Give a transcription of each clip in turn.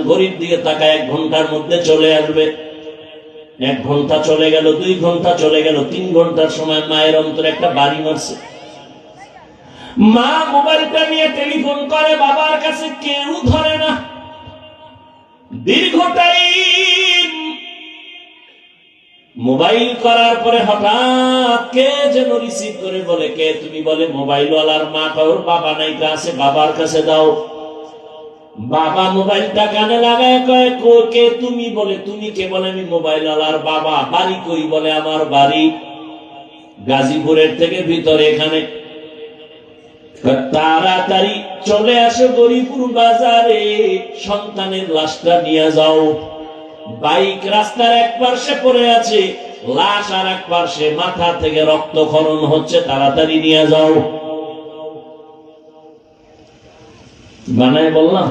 ঘড়ির দিকে তাকায় 1 ঘন্টার মধ্যে চলে আসবে। 1 ঘন্টা চলে গেল, 2 ঘন্টা চলে গেল, 3 ঘন্টার সময় মায়ের অন্তরে একটা বাড়ি মারছে। মা মোবাইলটা নিয়ে টেলিফোন করে, বাবার কাছে কেউ ধরে না। দীর্ঘ টাইম মোবাইল করার পরে হঠাৎ কে যেন রিসিভ করে বলে, কে তুমি? বলে মোবাইলওয়ালার মা। কারোর বাবা নাই, কাছে বাবার কাছে দাও। বাবা মোবাইলটা কানে লাগায় কয়, কে তুমি? বলে তুমি কে? বলে আমি মোবাইলওয়ালার বাবা। বাড়ি কই? বলে আমার বাড়ি গাজীপুরের থেকে ভিতরে এখানে। তাড়াতাড়ি চলে আসো গরিপুর বাজারে, সন্তানের লাশটা নিয়ে যাও। বাইক রাস্তার এক পার্শ্বে পড়ে আছে, লাশ আর এক পার্শ্বে, মাথা থেকে রক্তক্ষরণ হচ্ছে, তাড়াতাড়ি নিয়ে যাও। বানায় বললাম?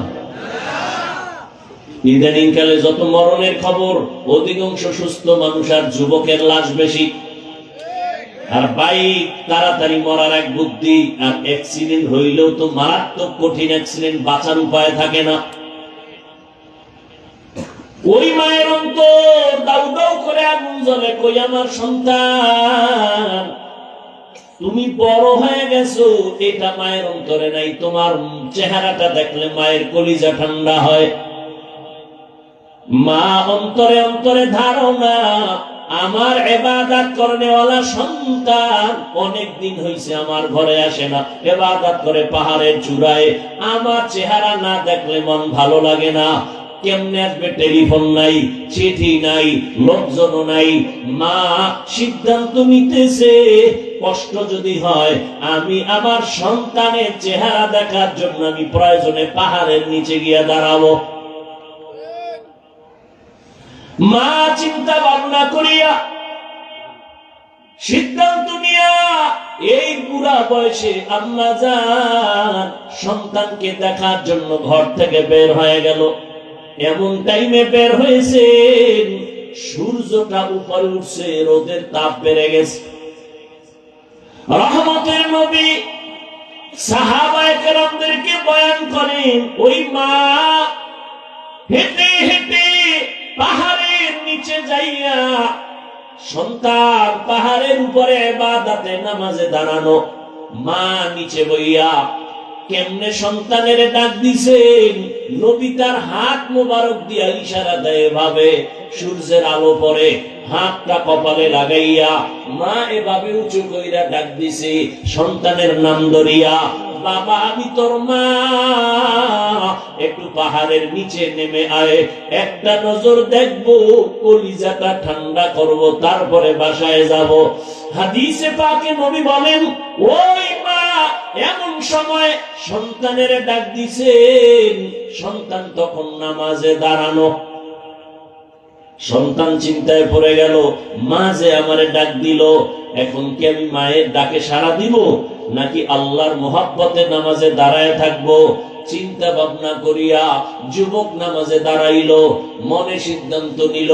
ইদানিং কালে যত মরণের খবর, অধিকাংশ সুস্থ মানুষ আর যুবকের লাশ বেশি। আর বাইক তাড়াতাড়ি মরার এক বুদ্ধি। আর অ্যাক্সিডেন্ট হইলেও তো মারাত্মক কঠিন অ্যাক্সিডেন্ট, বাঁচার উপায় থাকে না। ওই মায়ের অন্তর দাউ দাউ করে আগুন জ্বলে। কই আমার সন্তান, তুমি বড় হয়ে গেছো, এটা মায়ের অন্তরে নাই। তোমার চেহারাটা দেখলে মায়ের কলিজা ঠান্ডা হয়। মা অন্তরে অন্তরে ধারণা, আমার ইবাদত করনেওয়ালা সন্তান অনেক দিন হইছে আমার ঘরে আসে না, ইবাদত করে পাহাড়ের চূড়ায়। আমার চেহারা না দেখলে মন ভালো লাগে না। কেমনে আসবে? টেলিফোন নাই, চিঠি নাই, লোকজন নাই। মা সিদ্ধান্ত নিতেছে, কষ্ট যদি হয় আমি আমার সন্তানের চেহারা দেখার জন্য আমি প্রয়োজনে পাহাড়ের নিচে গিয়ে দাঁড়াবো। মা চিন্তা ভাবনা করিয়া সিদ্ধান্ত নিয়া এই বুড়া বয়সে আম্মা জান সন্তানকে দেখার জন্য ঘর থেকে বের হয়ে গেল। এমন টাইমে বের হয়েছে, সূর্যটা উপরে উঠছে, রোদের তাপ বেড়ে গেছে। রহমতের নবী সাহাবায়ে কেরামদেরকে বয়ান করেন, ওই মা হেঁটে হেঁটে পাহাড়ের নিচে যাইয়া, সন্তান পাহাড়ের উপরে ইবাদতে নামাজে দাঁড়ানো, মা নিচে বইয়া কেমনে সন্তানের ডাক দিছেন। নবী তার হাত মোবারক দিয়া ইশারা দেয় ভাবে, সূর্যের আলো পড়ে, হাতটা কপালে লাগাইয়া মা এভাবে উঁচু কইরা ডাক দিছে সন্তানের নাম ধরিয়া, বাবা আমি তোর মা, একটু পাহাড়ের নিচে নেমে আয়, একটা নজর দেখবো, কলিজাটা ঠান্ডা করব, তারপরে বাসায় যাব। হাদিসে পাকে নবী বলেন, ওই মা এমন সময় সন্তানের ডাক দিছেন, সন্তান তখন নামাজে দাঁড়ানো। সন্তান চিন্তায় পড়ে গেল, মা যে আমারে ডাক দিল, এখন কি আমি মায়ের ডাকে সাড়া দিব নাকি আল্লাহর মোহাব্বতে নামাজে দাঁড়ায় থাকবো? চিন্তা ভাবনা করিয়া যুবক নামাজে দাঁড়াইল, মনে সিদ্ধান্ত নিল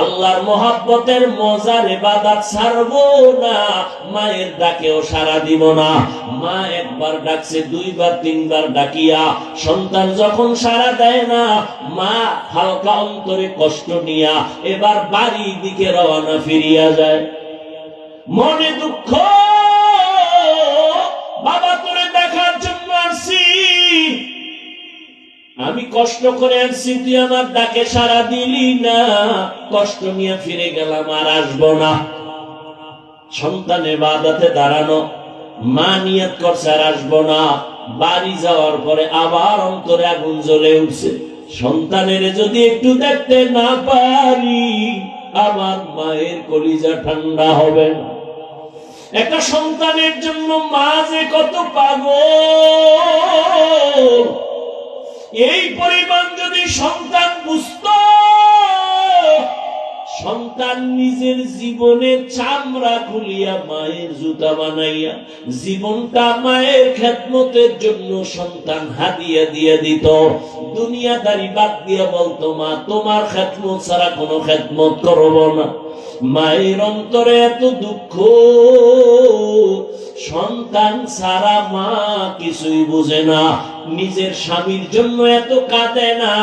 আল্লাহর মোহাব্বতের মজার ইবাদত ছাড়বো না, মায়ের ডাকেও সাড়া দিব না। মা একবার ডাকছে, 2 বার 3 বার ডাকিয়া সন্তান যখন সাড়া দেয় না, মা হালকা অন্তরে কষ্ট নিয়া এবার বাড়ির দিকে রওনা ফিরিয়া যায়। মনে দুঃখ, বাবা তোরে দেখার জন্য আসছি, আমি কষ্ট করে আসছি, তুই আমার ডাকে সাড়া দিলি না, কষ্ট নিয়ে ফিরে গেলাম, আর আসবো না। সন্তান ইবাদতে দাঁড়ানো, মা নিয়ত করছে আর আসবো না। বাড়ি যাওয়ার পরে আবার অন্তরে আগুন জ্বলে উঠছে, সন্তানের যদি একটু দেখতে না পারি আমার মায়ের কলিজা ঠান্ডা হবে না। একটা সন্তানের জন্য মা যে কত পাগল, এই পরিমাণ যদি সন্তান বুঝতো, সন্তান নিজের জীবনের চামড়া খুলিয়া মায়ের জুতা বানাইয়া জীবনটা মায়ের খেদমতের জন্য সন্তান হাদিয়া দিয়ে দিত। দুনিয়াদারি বাদ দিয়ে বলতো, মা তোমার খেদমত ছাড়া কোনো খেদমত করব না। মায়ের অন্তরে এত দুঃখ, সন্তান সারা মা কিছুই বুঝে না, নিজের স্বামীর জন্য এত কাঁদে না,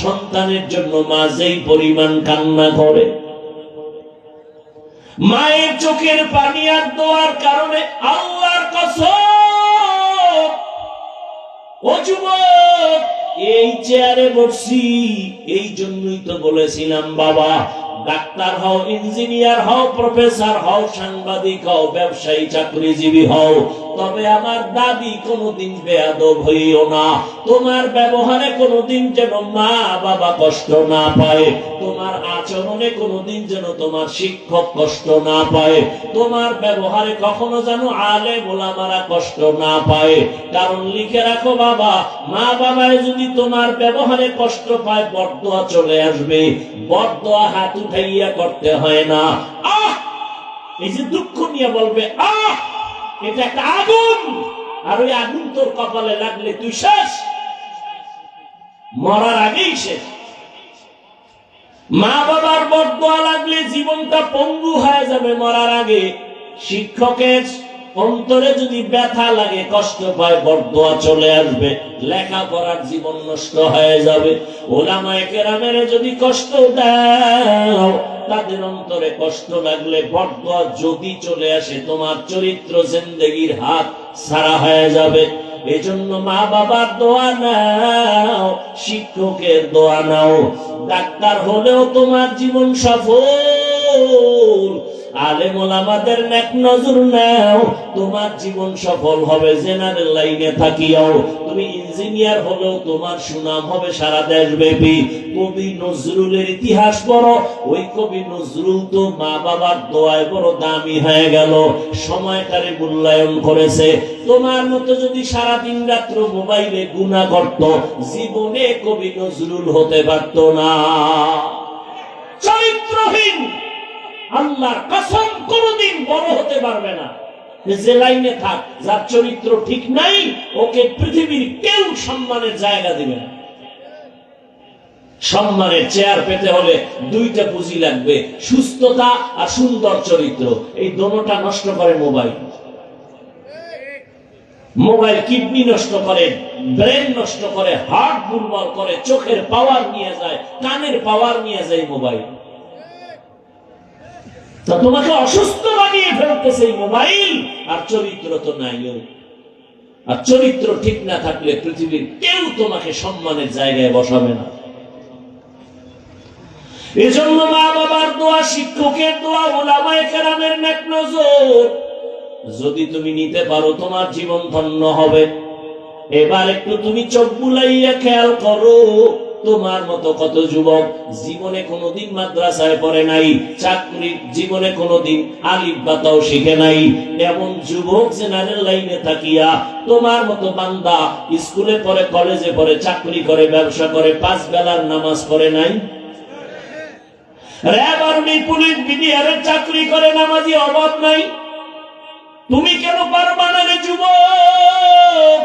সন্তানের জন্য মা যেই পরিমাণ কান্না করে। মায়ের চোখের পানি আর দোয়ার কারণে আল্লাহর কসম, ও যুবক, এই চেয়ারে বসছি এই জন্যই তো বলেছিলাম বাবা, ডাক্তার হও, ইঞ্জিনিয়ার হও, প্রফেসর হও, সাংবাদিক হও, ব্যবসায়ী, চাকরিজীবী হও, তবে আমার দাবি কোনোদিন বেয়াদব হইও না। তোমার ব্যবহারে কোনোদিন যেন মা বাবা কষ্ট না পায়, তোমার আচরণে কোনোদিন যেন তোমার শিক্ষক কষ্ট না পায়, তোমার ব্যবহারে কখনো যেন আলেম ওলামারা কষ্ট না পায়। কারণ লিখে রাখো বাবা, মা বাবায় যদি তোমার ব্যবহারে কষ্ট পায়, বদদোয়া চলে আসবে। বদদোয়া হাত উঠাইয়া করতে হয় না। এই যে দুঃখ নিয়ে বলবে এটা একটা আগুন, আর ওই আগুন তোর কপালে লাগলে তুই শেষ, মরার আগেই শেষ। মা বাবার বদদোয়া লাগলে জীবনটা পঙ্গু হয়ে যাবে মরার আগে। শিক্ষকের অন্তরে যদি ব্যথা লাগে, কষ্ট পায়, বদদোয়া চলে আসবে, লেখাপড়ার জীবন নষ্ট হয়ে যাবে। ওলামায়ে কেরামের যদি কষ্ট দাও, তাদের অন্তরে কষ্ট লাগলে, বদদোয়া যদি চলে আসে, তোমার চরিত্র জিন্দেগির হাত ছাড়া হয়ে যাবে। এজন্য মা বাবার দোয়া নাও, শিক্ষকের দোয়া নাও। ডাক্তার হলেও তোমার জীবন সফল, আলেম ওলামাদের নেক নজর নাও, তোমার জীবন সফল হবে। জেনারেল লাইনে থাকিও তুমি ইঞ্জিনিয়ার হলেও তোমার সুনাম হবে সারা দেশব্যাপী। কবি নজরুলের ইতিহাস পড়ো, ওই কবি নজরুল তো মা বাবার দোয়ায় বড় দামি হয়ে গেল, সময়টারে মূল্যায়ন করেছে। তোমার মতো যদি সারাদিন রাত্র মোবাইলে গুনাহ করত, জীবনে কবি নজরুল হতে পারত না। চরিত্রহীন আল্লাহর কসম কোনদিন বড় হতে পারবে না। যে লাইনে থাক, যার চরিত্র ঠিক নাই, ওকে পৃথিবীর কেউ সম্মানের জায়গা দিবে না। সম্মানের চেয়ার পেতে হলে দুইটা পুঁজি লাগবে, সুস্থতা আর সুন্দর চরিত্র। এই দোনোটা নষ্ট করে মোবাইল। মোবাইল কিডনি নষ্ট করে, ব্রেন নষ্ট করে, হার্ট দুর্বল করে, চোখের পাওয়ার নিয়ে যায়, কানের পাওয়ার নিয়ে যায় মোবাইল। তা তোমাকে অসুস্থ বানিয়ে ফেলতেছে এই মোবাইল, আর চরিত্র তো নাই। আর চরিত্র ঠিক না থাকলে পৃথিবীর কেউ তোমাকে সম্মানের জায়গায় বসাবে না। এজন্য মা বাবার দোয়া, শিক্ষকের দোয়া, উলামায়ে কেরামের নেক নজর যদি তুমি নিতে পারো, তোমার জীবন ধন্য হবে। এবার একটু তুমি চোখ বুলাইয়া খেয়াল করো, তোমার মতো কত যুবক জীবনে কোনোদিন মাদ্রাসায় পড়ে নাই, চাকরি জীবনে কোনোদিন আলিফ বাতাও শিখে নাই। এমন যুবক জেনারেল লাইনে থাকিয়া তোমার মতো বান্দা স্কুলে পড়ে, কলেজে পড়ে, চাকরি করে, ব্যবসা করে, 5 বেলার নামাজ পড়ে নাই। র‍্যাব, আর্মি, পুলিশ, বিডিআরের চাকরি করে, নামাজি অভাব নাই। তুমি কেন পারবা না রে যুবক?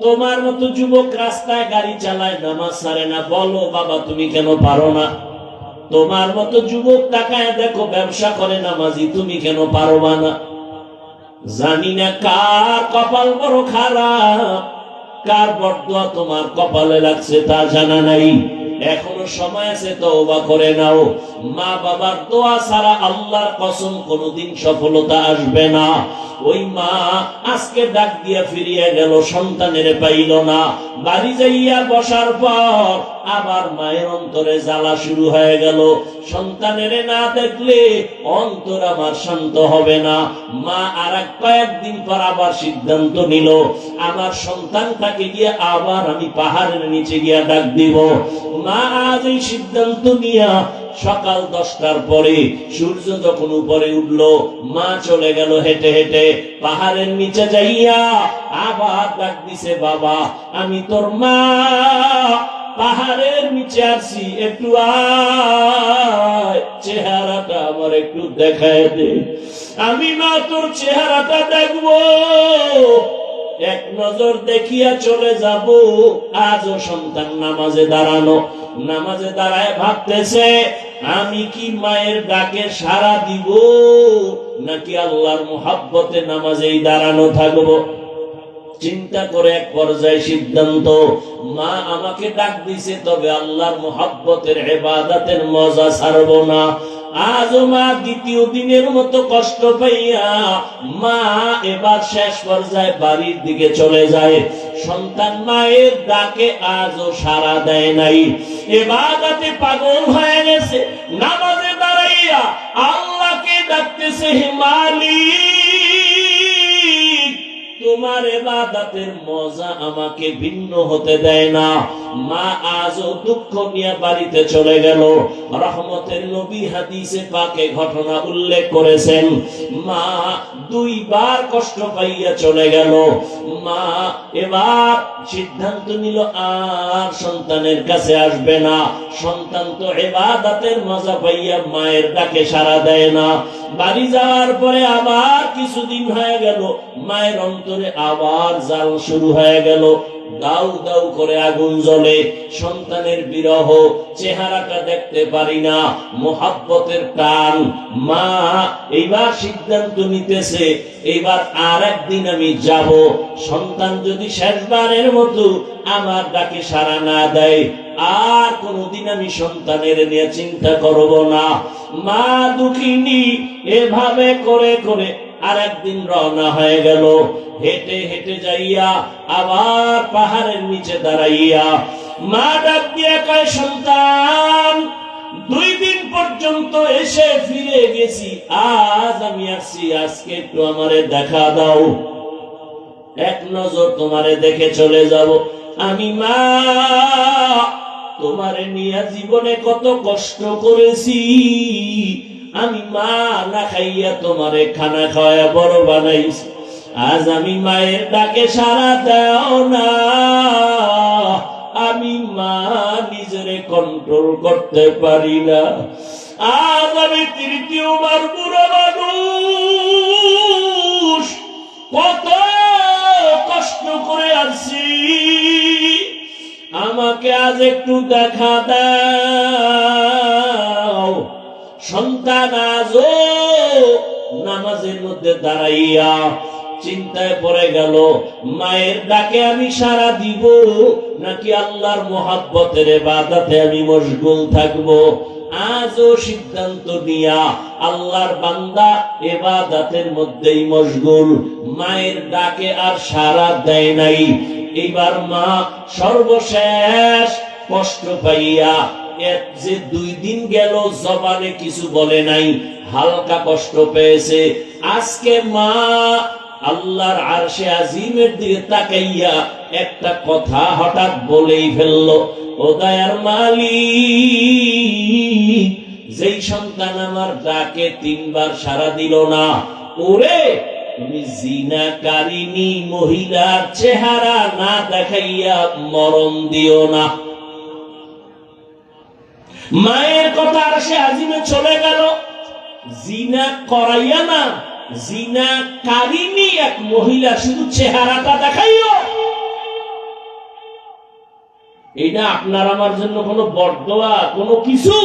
তোমার মতো যুবক রাস্তায় গাড়ি চালায়, নামাজ ছাড়ে না, বলো বাবা তুমি কেন পারো না? তোমার মতো যুবক তাকায় দেখো ব্যবসা করে, নামাজি, তুমি কেন পারবা না? জানি না কার কপাল বড় খারাপ, কার বদদোয়া তোমার কপালে লাগছে তা জানা নাই। এখনো সময় আছে, তওবা করে নাও। মা বাবার দোয়া ছাড়া আল্লাহর কসম কোনোদিন সফলতা আসবে না। ওই মা আজকে ডাক দিয়া ফিরিয়া গেল, সন্তানের পাইল না। বাড়ি যাইয়া বসার পর আবার মায়ের অন্তরে জ্বালা শুরু হয়ে গেল, সন্তানের না দেখলে অন্তর আমার শান্ত হবে না। মা আর কয়েকদিন পর আবার সিদ্ধান্ত নিল, আমার সন্তানটাকে গিয়ে আবার আমি পাহাড়ের নিচে গিয়া ডাক দিব। মা আজ এই সিদ্ধান্ত নিয়া সকাল 10টার পরে সূর্য যখন উপরে উঠল, মা চলে গেল হেঁটে হেঁটে পাহাড়ের নিচে যাইয়া আবার ডাক দিছে, বাবা আমি তোর মা, পাহাড়ের নিচে আসি, একটু আয়, চেহারাটা আমার একটু দেখায় দে। আমি মা তোর চেহারাটা দেখবো, এক নজর দেখিয়া চলে যাব। আজও সন্তান নামাজে দাঁড়ানো, নামাজে দাঁড়ায় ভাবতেছে আমি কি মায়ের ডাকে সাড়া দিব নাকি আল্লাহর মুহাব্বতে নামাজেই দাঁড়ানো থাকবো? চিন্তা করে এক পর্যায়ে সিদ্ধান্ত, মা আমাকে ডাক দিছে, তবে আল্লাহর মুহাব্বতের ইবাদতের মজা ছাড়বো না। আজও মা দ্বিতীয় দিনের মতো কষ্ট পাইয়া মা এবার শেষ পর্যায়ে বাড়ির দিকে চলে যায়। সন্তান মায়ের ডাকে আজও সাড়া দেয় নাই, ইবাদতে পাগল হয়ে গেছে। নামাজে দাঁড়াইয়া আল্লাহকে ডাকতেছে, হে মালিক, তোমার ইবাদতের মজা আমাকে ভিন্ন হতে দেয় না। মা আজও দুঃখ নিয়ে বাড়িতে চলে গেল। রহমতের নবী হাদিসে পাকে ঘটনা উল্লেখ করেছেন, মা দুইবার কষ্ট পাইয়া চলে গেল। মা এবার সিদ্ধান্ত নিল আর সন্তানের কাছে আসবে না। সন্তান তো ইবাদতের মজা পাইয়া মায়ের ডাকে সাড়া দেয় না। বাড়ি যাওয়ার পরে আবার কিছুদিন হয়ে গেল, মায়ের অন্তরে আবার জাল শুরু হয়ে গেল। দাউ দাউ করে আগুন জ্বলে। সন্তানের বিরহ, চেহারাটা দেখতে পারি না, মুহাব্বতের টান। মা এইবার সিদ্ধান্ত নিতেছে, এইবার আর একদিন আমি যাব। সন্তান যদি শেষবারের মতো আমার ডাকে সাড়া না দেয়, আর কোনদিন আমি সন্তানের নিয়ে চিন্তা করব না। মা দুঃখিনী এভাবে করে করে আর একদিন রওনা হয়ে গেল। হেঁটে হেঁটে যাইয়া আবার পাহাড়ের নিচে দাঁড়াইয়া মা ডাক দিয়া কয়, সন্তান, 2 দিন পর্যন্ত এসে ফিরে গেছি, আজ আমি আসছি, আজকে একটু আমারে দেখা দাও, এক নজর তোমারে দেখে চলে যাব। আমি মা তোমারে নিয়ে জীবনে কত কষ্ট করেছি, আমি মা না খাইয়া তোমারে খানা খাওয়া বড় বানাইছি, আজ আমি মায়ের ডাকে সাড়া দাও না, আমি মা নিজেরে কন্ট্রোল করতে পারি না। আজ আমি তৃতীয়বার বুড়ো মানুষ, কত কষ্ট করে আসছি, আমাকে আজ একটু দেখা দাও। সন্তান আজও নামাজের মধ্যে দাঁড়াইয়া চিন্তায় পড়ে গেল, মায়ের ডাকে আমি সাড়া দিব নাকি আল্লাহর মুহাব্বতের ইবাদতে আমি মশগুল থাকব। আজও সিদ্ধান্ত নিয়া আল্লাহর বান্দা ইবাদতের মধ্যেই মশগুল, মায়ের ডাকে আর সাড়া দেয় নাই। এবার মা সর্বশেষ কষ্ট পাইয়া, যে 2 দিন গেল জবানে কিছু বলে নাই, হালকা কষ্ট পেয়েছে। আজকে মা আল্লাহর আরশে আজিমের দিকে তাকাইয়া একটা কথা হঠাৎ বলেই ফেললো, ও দয়ার মালিক, যেই সন্তান আমার ডাকে 3 বার সাড়া দিল না, ওরে তুমি জিনাকারিনী মহিলার চেহারা না দেখাইয়া মরণ দিও না। মায়ের কথা আরশে আজিমে চলে গেল, জিনা করাইয়া না, জিনাকারিনী এক মহিলা শুধু চেহারাটা দেখাইও। এটা আপনার আমার জন্য কোনো বরদোয়া, কোনো কিছু?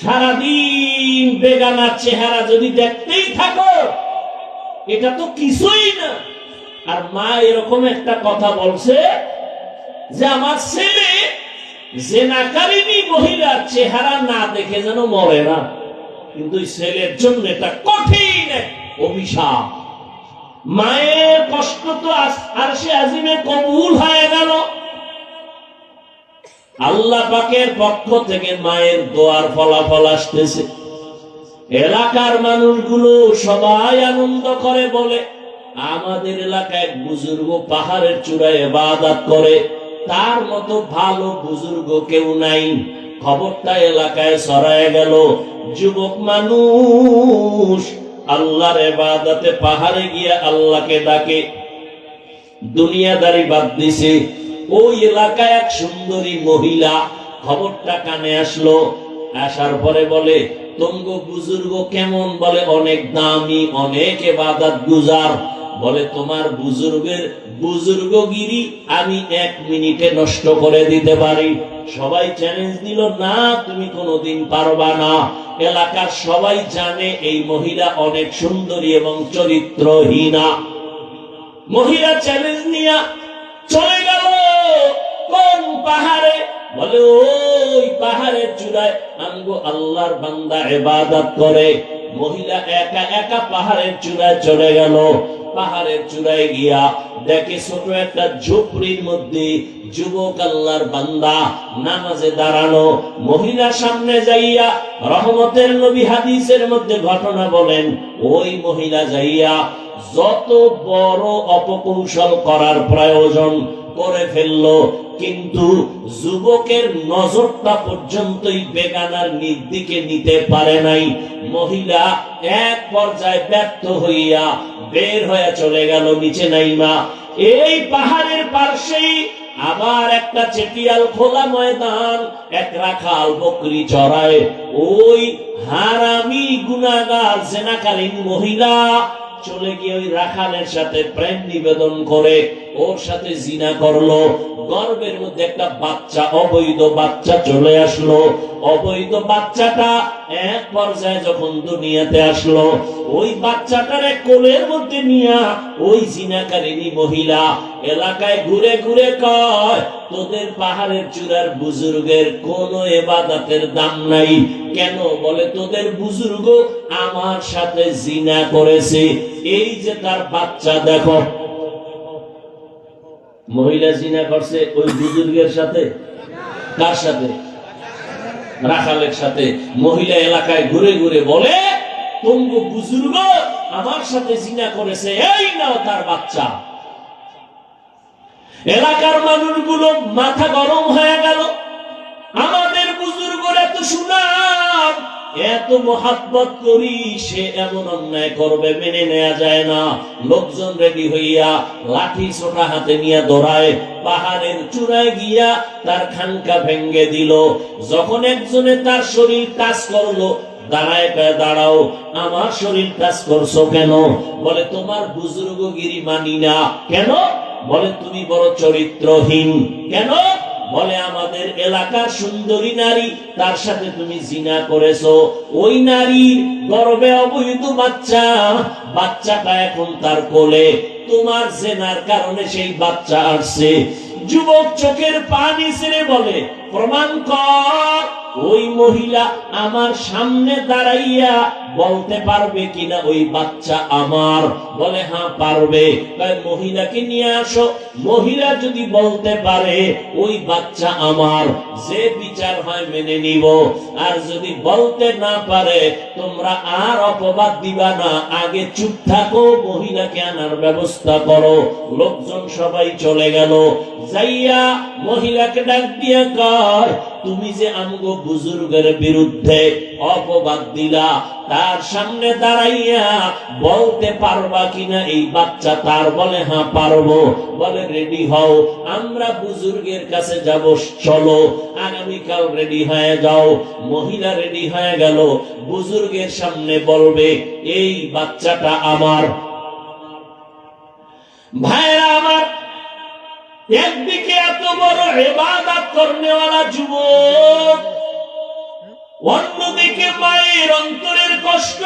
সারাদিন বেগানার চেহারা যদি দেখতেই থাকো, এটা তো কিছুই না। আর মা এরকম একটা কথা বলছে যে আমার ছেলে জিনাকারিনী মহিলার চেহারা না দেখে যেন মরে না, কিন্তু ছেলের জন্য এটা কঠিন অভিশাপ। মায়ের কষ্ট তো আরশে আজিমে কবুল হয়ে গেল। আল্লাহ পাকের পক্ষ থেকে মায়ের দোয়ার ফলাফল আসতেছে। এলাকার মানুষগুলো সবাই আনন্দ করে, বলে আমাদের এলাকায় বুজুর্গ পাহাড়ের চূড়ায় ইবাদত করে, তার মতো ভালো বুজুর্গ কেউ নাই। খবরটা এলাকায় ছড়ায় গেল। যুবক মানুষ আল্লাহর ইবাদতে পাহাড়ে গিয়ে আল্লাহকে ডাকে, দুনিয়াদারি বাদ দিছে। ওই এলাকায় এক সুন্দরী মহিলা খবরটা কানে আসলো। আসার পরে বলে, তঙ্গ বুজুর্গ কেমন? বলে অনেক দামি, অনেক ইবাদত গুজার। বলে তোমার বুজুর্গগিরি আমি 1 মিনিটে নষ্ট করে দিতে পারি। সবাই চ্যালেঞ্জ দিল, না তুমি কোনোদিন পারবা না। এলাকার সবাই জানে এই মহিলা অনেক সুন্দরী এবং চরিত্রহীনা। মহিলা চ্যালেঞ্জ নিয়ে চলে গেল কোন পাহাড়ে? বলে ওই পাহাড়ের চূড়ায় আমগো আল্লাহর বান্দা ইবাদত করে। মহিলা একা একা পাহাড়ের চূড়ায় চলে গেল। পাহাড়ের চূড়ায় গিয়া দেখে ছোট একটা ঝুপড়ির মধ্যে যুবক আল্লাহর বান্দা নামাজে দাঁড়ানো। মহিলা সামনে যাইয়া, রহমতের নবী হাদিসের মধ্যে ঘটনা বলেন, ওই মহিলা যাইয়া যত বড় অপকৌশল করার প্রয়োজন করে ফেললো, কিন্তু যুবকের নজরটা পর্যন্তই বেগানার দিকে নিতে পারে নাই। মহিলা এক পর্যায়ে ব্যর্থ হইয়া বের হয়ে চলে গেল নিচে নাইমা। এই পাহাড়ের পাশেই আবার একটা চেটিয়াল খোলা ময়দান, এক রাখাল বকরি চড়ায়। ওই হারামি গুনাহগার জেনাকারীন মহিলা চলে গিয়ে ওই রাখালের সাথে প্রেম নিবেদন করে ওর সাথে জিনা করলো। গর্ভের মধ্যে একটা বাচ্চা, অবৈধ বাচ্চা চলে আসলো। অবৈধ বাচ্চাটা এক পর্যায়ে যখন দুনিয়াতে আসলো, ওই বাচ্চাটারে কোলের মধ্যে নিয়া ওই জিনাকারিনী মহিলা এলাকায় ঘুরে ঘুরে কয়, তোদের পাহাড়ের চূড়ার বুজুর্গের কোনো ইবাদতের দাম নাই। কেন? বলে তোদের বুজুর্গ আমার সাথে জিনা করেছে, এই যে তার বাচ্চা দেখো। মহিলা জিনা করছে ওই বুজুর্গের সাথে। কার সাথে? রাখালের সাথে। মহিলা এলাকায় ঘুরে ঘুরে বলে, তোমগো বুজুর্গ আমার সাথে জিনা করেছে, এই নাও তার বাচ্চা। এলাকার মানুষগুলো মাথা গরম হয়ে গেল। আমাদের বুজুর্গরা এত সুনাম, এত মহাব্বত করি, সে এমন অন্যায় করবে মেনে নেওয়া যায় না। লোকজন রেডি হইয়া লাঠি ছোটা হাতে নিয়ে দৌড়ায়, পাহাড়ের চূড়ায় গিয়া তার খানকা ভেঙ্গে দিল। যখন একজনে তার শরীর টাচ করলো, দাঁড়ায় দাঁড়াও, আমার শরীর টাচ করছো কেন? বলে তোমার বুজুর্গগিরি মানি না। কেন? বলে তুমি বড় চরিত্রহীন। কেন? বলে আমাদের এলাকার সুন্দরী নারী, তার সাথে তুমি জিনা করেছো। ওই নারীর গর্ভে অবৈধ বাচ্চা, বাচ্চাটা এখন তার কোলে, তোমার জেনার কারণে সেই বাচ্চা আসছে। যুবক চোখের পানি ছেড়ে বলে, প্রমাণ কর। ওই মহিলা আমার সামনে দাঁড়াইয়া বলতে পারবে কিনা ওই বাচ্চা আমার? বলে হ্যাঁ পারবে। মহিলাকে নিয়ে আসো। মহিলা যদি বলতে পারে ওই বাচ্চা আমার, যে বিচার হয় মেনে নিব। আর যদি বলতে না পারে, তোমরা আর অপবাদ দিবা না, আগে চুপ থাকো, মহিলাকে আনার ব্যবস্থা করো। লোকজন সবাই চলে গেল। যাইয়া মহিলাকে ডাক দিয়া কয়, তুমি যে আমগো বুজুর্গের বিরুদ্ধে অপবাদ দিলা, তার সামনে দাঁড়াইয়া বলতে পারবা কিনা এই বাচ্চা তার? বলে হ্যাঁ পারবো। বলে রেডি হও, আমরা বুজুর্গের কাছে যাব, চলো আগামীকাল রেডি হয়ে যাও। মহিলা রেডি হয়ে গেল, বুজুর্গের সামনে বলবে এই বাচ্চাটা আমার। ভাইরা আমার, একদিকে এত বড় ইবাদত করনেওয়ালা যুবক, অন্যদিকে মায়ের অন্তরের কষ্ট।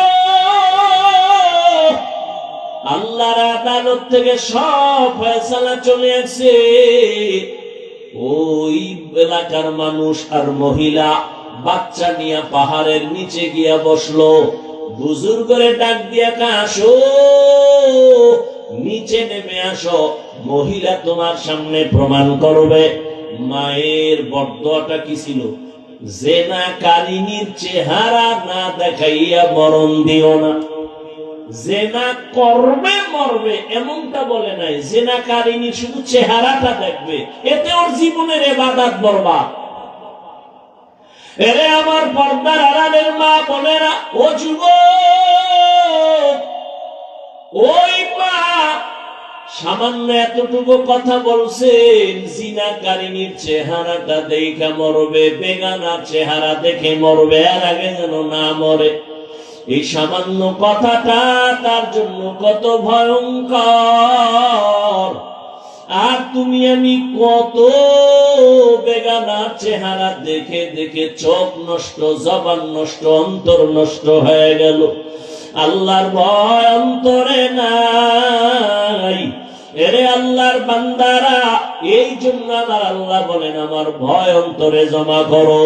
আল্লাহর আদালত থেকে সব ফয়সালা চলে আসে। ওই এলাকার মানুষ আর মহিলা বাচ্চা নিয়ে পাহাড়ের নিচে গিয়া বসলো। বুজুর্গরে ডাক দিয়া আসো, নিচে নেমে আসো, মহিলা তোমার সামনে প্রমাণ করবে। মায়ের বড়দোয়াটা কি ছিল? জেনাকারিনীর চেহারা না দেখাইয়া মরণ দিও না। জেনা করবে মরবে এমনটা বলে নাই, জেনাকারিনী শুধু চেহারাটা দেখবে, এতে ওর জীবনের ইবাদত বরবাদ। এরে আমার পর্দার আড়ালের মা বোনেরা, ও যুবক, ওই মা সামান্য এতটুকু কথা বলছেন, জিনাকারিনীর চেহারাটা দেখে মরবে, বেগানার চেহারা দেখে মরবে, আর আগে যেন না মরে। এই সামান্য কথাটা তার জন্য কত ভয়ঙ্কর। আর তুমি আমি কত বেগানা চেহারা দেখে দেখে চোখ নষ্ট, জবান নষ্ট, অন্তর নষ্ট হয়ে গেল। আল্লাহর ভয় অন্তরে নাই। এরে আল্লাহর বান্দারা, এই জন্য আমার আল্লাহ বলেন আমার ভয় অন্তরে জমা করো।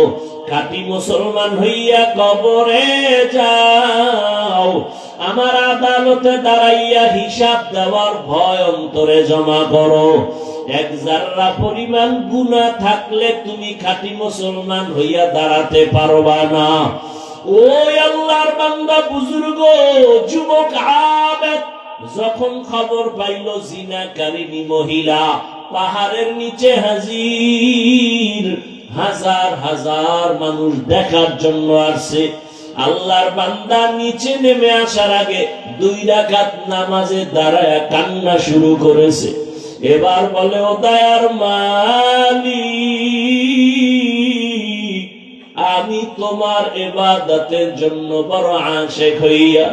খাঁটি মুসলমান হইয়া কবরে যাও, আমার আদালতে দাঁড়াইয়া হিসাব দেওয়ার ভয় অন্তরে জমা করো। এক জাররা পরিমাণ গুনাহ থাকলে তুমি খাঁটি মুসলমান হইয়া দাঁড়াতে পারবা না। ওই আল্লাহর বান্দা, বুজুর্গ, যুবক, আবেদ যখন খবর পাইল জিনাকারিনী মহিলা পাহাড়ের নিচে হাজির, হাজার হাজার মানুষ দেখার জন্য আসছে, আল্লাহর বান্দা নিচে নেমে আসার আগে 2 রাকাত নামাজে দাঁড়ায় কান্না শুরু করেছে। এবার বলে, ও দয়ার মালিক, আমি তোমার ইবাদতের জন্য বড় আশিক হইয়া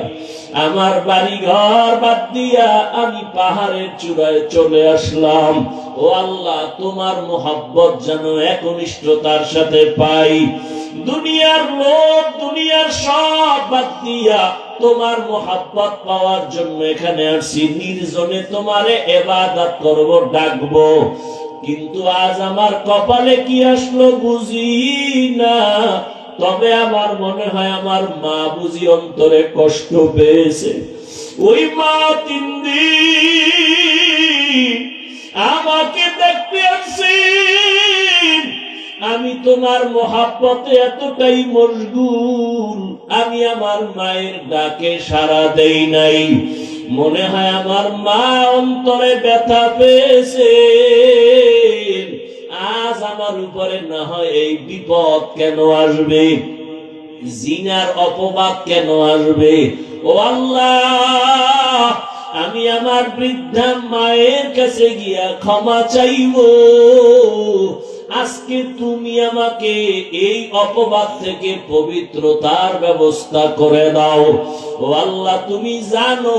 আমার বাড়ি ঘর বাদ দিয়া আমি পাহাড়ের চূড়ায় চলে আসলাম। ও আল্লাহ, তোমার মোহাব্বত যেন একনিষ্ঠতার সাথে পাই। দুনিয়ার লোক, দুনিয়ার সব বাদ দিয়া তোমার মোহাব্বত পাওয়ার জন্য এখানে আসছি। নির্জনে তোমারে ইবাদত করব, ডাকবো। কিন্তু আজ আমার কপালে কি আসলো বুঝি না। তবে আমার মনে হয় আমার মা বুঝি অন্তরে কষ্ট পেয়েছে। ওই মা 3 দিন আমাকে দেখতে আসছেন। আমি তোমার মোহাব্বতে এতটাই মশগুল, আমি আমার মায়ের ডাকে সাড়া দেই নাই। মনে হয় আমার মা অন্তরে ব্যথা পেয়েছে। আজ আমার উপরে না হয় এই বিপদ কেন আসবে, জিনার অপবাদ কেন আসবে। ও আল্লাহ, আমি আমার বৃদ্ধা মায়ের কাছে গিয়া ক্ষমা চাইব। আজকে তুমি আমাকে এই অপবাদ থেকে পবিত্রতার ব্যবস্থা করে দাও। ও আল্লাহ, তুমি জানো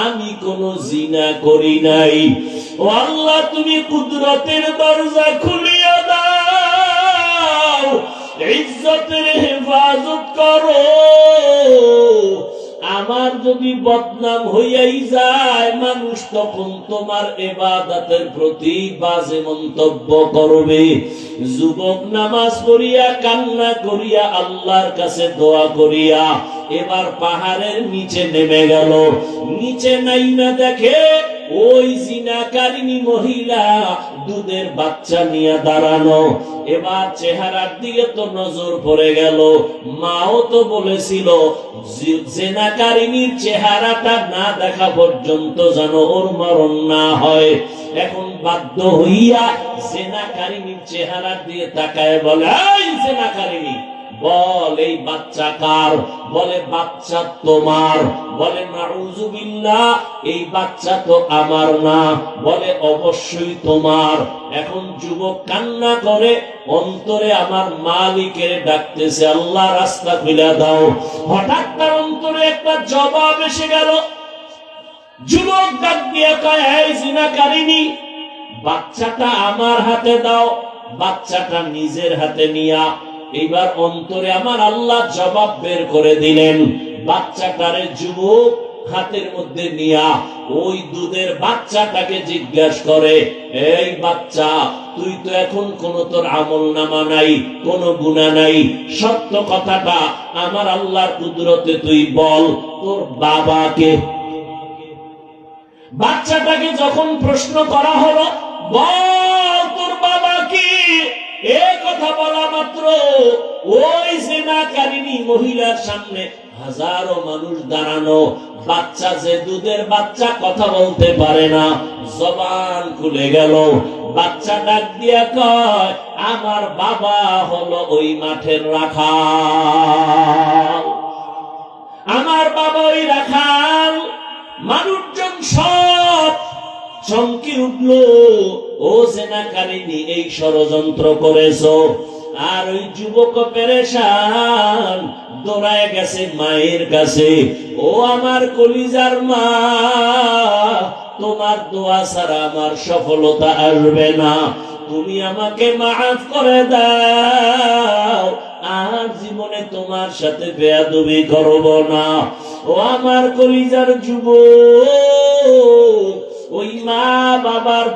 আমি কোনো জিনা করি নাই। ও আল্লাহ, তুমি কুদরতের দরজা খুলিয়া দাও, ইজ্জতের হেফাজত করো। আমার যদি বদনাম হইয়াই যায়, মানুষ তখন তোমার ইবাদতের প্রতি বাজে মন্তব্য করবে। যুবক নামাজ পড়িয়া কান্না করিয়া আল্লাহর কাছে দোয়া করিয়া এবার পাহাড়ের নিচে নেমে গেল। নিচে নাইমা দেখে ওই জিনাকারিনী মহিলা দুধের বাচ্চা নিয়ে দাঁড়ানো। এবার চেহারার দিকে তো নজর পড়ে গেল। মাও তো বলেছিল জিনাকারিনীর চেহারাটা না দেখা পর্যন্ত যেন ওর মরণ না হয়। এখন বাধ্য হইয়া জিনাকারিনীর চেহারার দিকে তাকায় বলে, এই জিনাকারিনী, বল এই বাচ্চা কার? বলে বাচ্চা তোমার। বলে নাউযুবিল্লাহ, এই বাচ্চা তো আমার না। বলে অবশ্যই তোমার। এখন যুবক কান্না করে অন্তরে আমার মালিকের ডাকতেছে, আল্লাহ রাস্তা খুলে দাও। হঠাৎ তার অন্তরে একটা জবাব এসে গেল। যুবক ডাক দিয়ে কয়, এই জিনাকারিনী, বাচ্চাটা আমার হাতে দাও। বাচ্চাটা নিজের হাতে নিয়া এইবার অন্তরে আমার আল্লাহ জবাব বের করে দিলেন। বাচ্চাটারে যুবক হাতের মধ্যে নিয়া ওই দুধের বাচ্চাটাকে জিজ্ঞাসা করে, এই বাচ্চা, তুই তো এখন কোন তোর আমল নামা নাই, কোন গুনাহ নাই, সত্য কথাটা আমার আল্লাহর কুদরতে তুই বল, তোর বাবাকে। বাচ্চাটাকে যখন প্রশ্ন করা হলো, বল তোর বাবা কি, এই কথা বলা মাত্র ওই জিনাকারিনী মহিলার সামনে হাজারো মানুষ দাঁড়ানো। বাচ্চা, যে দুধের বাচ্চা, কথা বলতে পারে না, জবান খুলে গেল। বাচ্চা ডাক দিয়া কয়, আমার বাবা হলো ওই মাঠের রাখাল, আমার বাবা ওই রাখাল। মানুষজন সব চমকে উঠল, ও জিনাকারিনী, এই ষড়যন্ত্র করেছো, আর ওই যুবক পেরেশান দৌড়ায় গেছে মায়ের কাছে। ও আমার কলিজার মা, তোমার দোয়া ছাড়া আমার সফলতা আসবে না, তুমি আমাকে মাফ করে দাও, আর জীবনে তোমার সাথে বেয়াদবি করব না। ও আমার কলিজার যুবক, ওই মা বাবার